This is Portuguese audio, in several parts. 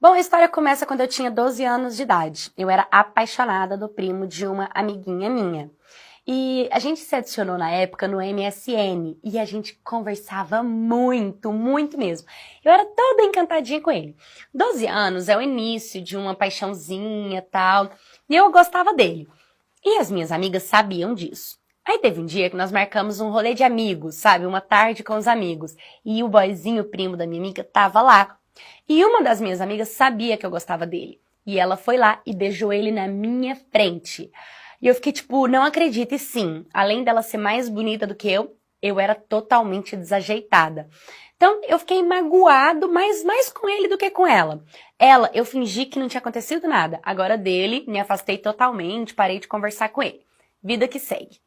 Bom, a história começa quando eu tinha 12 anos de idade. Eu era apaixonada do primo de uma amiguinha minha. E a gente se adicionou na época no MSN e a gente conversava muito, muito mesmo. Eu era toda encantadinha com ele. 12 anos é o início de uma paixãozinha e tal, e eu gostava dele. E as minhas amigas sabiam disso. Aí teve um dia que nós marcamos um rolê de amigos, sabe? Uma tarde com os amigos. E o boyzinho, o primo da minha amiga, tava lá. E uma das minhas amigas sabia que eu gostava dele. E ela foi lá e beijou ele na minha frente. E eu fiquei tipo, não acredito. E sim, além dela ser mais bonita do que eu era totalmente desajeitada. Então eu fiquei magoado, mas mais com ele do que com ela. Ela, eu fingi que não tinha acontecido nada. Agora dele, me afastei totalmente, parei de conversar com ele. Vida que segue.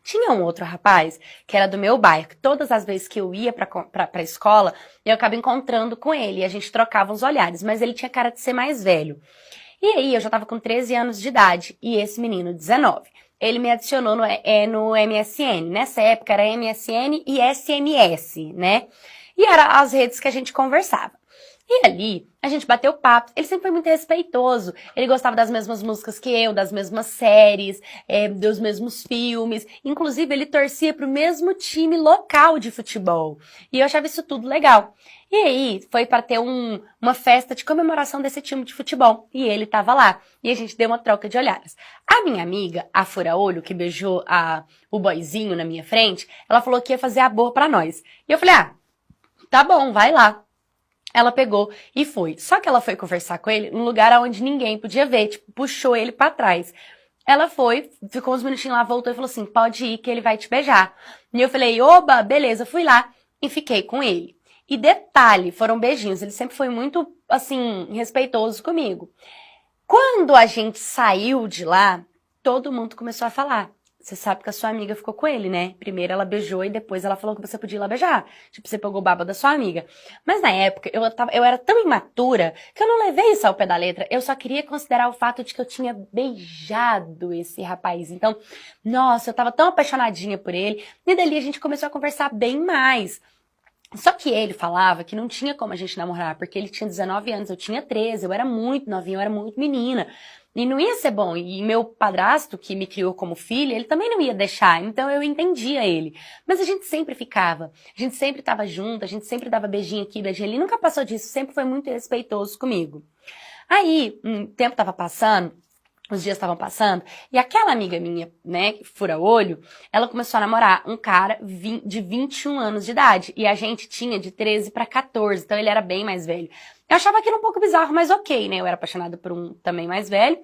Tinha um outro rapaz, que era do meu bairro, que todas as vezes que eu ia pra escola, eu acabava encontrando com ele, e a gente trocava uns olhares, mas ele tinha cara de ser mais velho. E aí, eu já tava com 13 anos de idade, e esse menino, 19. Ele me adicionou no MSN. Nessa época era MSN e SMS, né? E eram as redes que a gente conversava. E ali, a gente bateu papo. Ele sempre foi muito respeitoso. Ele gostava das mesmas músicas que eu, das mesmas séries, dos mesmos filmes. Inclusive, ele torcia pro mesmo time local de futebol. E eu achava isso tudo legal. E aí, foi para ter uma festa de comemoração desse time de futebol. E ele tava lá. E a gente deu uma troca de olhares. A minha amiga, a fura-olho, que beijou o boyzinho na minha frente, ela falou que ia fazer a boa pra nós. E eu falei, tá bom, vai lá. Ela pegou e foi. Só que ela foi conversar com ele num lugar onde ninguém podia ver, tipo, puxou ele pra trás. Ela foi, ficou uns minutinhos lá, voltou e falou assim, pode ir que ele vai te beijar. E eu falei, oba, beleza, fui lá e fiquei com ele. E detalhe, foram beijinhos, ele sempre foi muito, assim, respeitoso comigo. Quando a gente saiu de lá, todo mundo começou a falar. Você sabe que a sua amiga ficou com ele, né? Primeiro ela beijou e depois ela falou que você podia ir lá beijar. Tipo, você pegou o baba da sua amiga. Mas na época, eu era tão imatura que eu não levei isso ao pé da letra. Eu só queria considerar o fato de que eu tinha beijado esse rapaz. Então, nossa, eu tava tão apaixonadinha por ele. E dali a gente começou a conversar bem mais. Só que ele falava que não tinha como a gente namorar, porque ele tinha 19 anos, eu tinha 13, eu era muito novinha, eu era muito menina. E não ia ser bom. E meu padrasto, que me criou como filha, ele também não ia deixar. Então eu entendia ele. Mas a gente sempre ficava. A gente sempre estava junto, a gente sempre dava beijinho aqui, beijinho ali. Nunca passou disso, sempre foi muito respeitoso comigo. Aí, o tempo tava passando, os dias estavam passando, e aquela amiga minha, né, fura-olho, ela começou a namorar um cara de 21 anos de idade. E a gente tinha de 13 para 14, então ele era bem mais velho. Eu achava aquilo um pouco bizarro, mas ok, né? Eu era apaixonada por um também mais velho.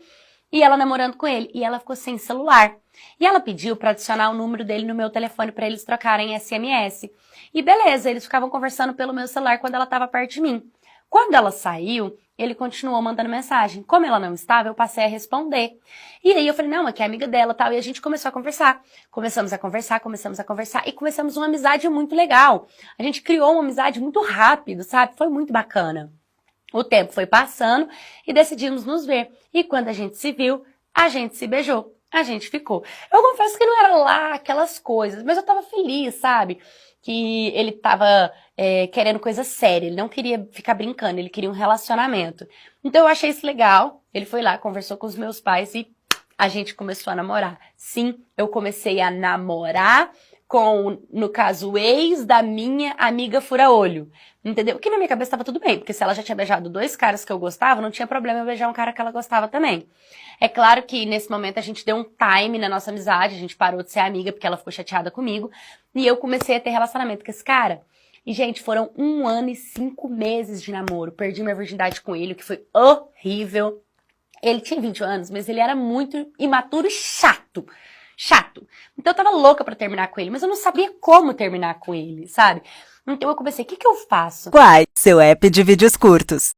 E ela namorando com ele. E ela ficou sem celular. E ela pediu pra adicionar o número dele no meu telefone pra eles trocarem SMS. E beleza, eles ficavam conversando pelo meu celular quando ela tava perto de mim. Quando ela saiu, ele continuou mandando mensagem. Como ela não estava, eu passei a responder. E aí eu falei, não, aqui é amiga dela, tal. E a gente começou a conversar. Começamos a conversar. E começamos uma amizade muito legal. A gente criou uma amizade muito rápido, sabe? Foi muito bacana. O tempo foi passando e decidimos nos ver. E quando a gente se viu, a gente se beijou. A gente ficou. Eu confesso que não era lá aquelas coisas, mas eu tava feliz, sabe? Que ele tava querendo coisa séria. Ele não queria ficar brincando, ele queria um relacionamento. Então eu achei isso legal. Ele foi lá, conversou com os meus pais e a gente começou a namorar. Sim, eu comecei a namorar com, no caso, o ex da minha amiga fura-olho. Entendeu? Porque na minha cabeça tava tudo bem, porque se ela já tinha beijado 2 caras que eu gostava, não tinha problema eu beijar um cara que ela gostava também. É claro que nesse momento a gente deu um time na nossa amizade, a gente parou de ser amiga porque ela ficou chateada comigo, e eu comecei a ter relacionamento com esse cara. E, gente, foram 1 ano e 5 meses de namoro. Perdi minha virgindade com ele, o que foi horrível. Ele tinha 20 anos, mas ele era muito imaturo e chato. Chato. Então eu tava louca pra terminar com ele, mas eu não sabia como terminar com ele, sabe? Então eu comecei, o que eu faço? Quai, seu app de vídeos curtos.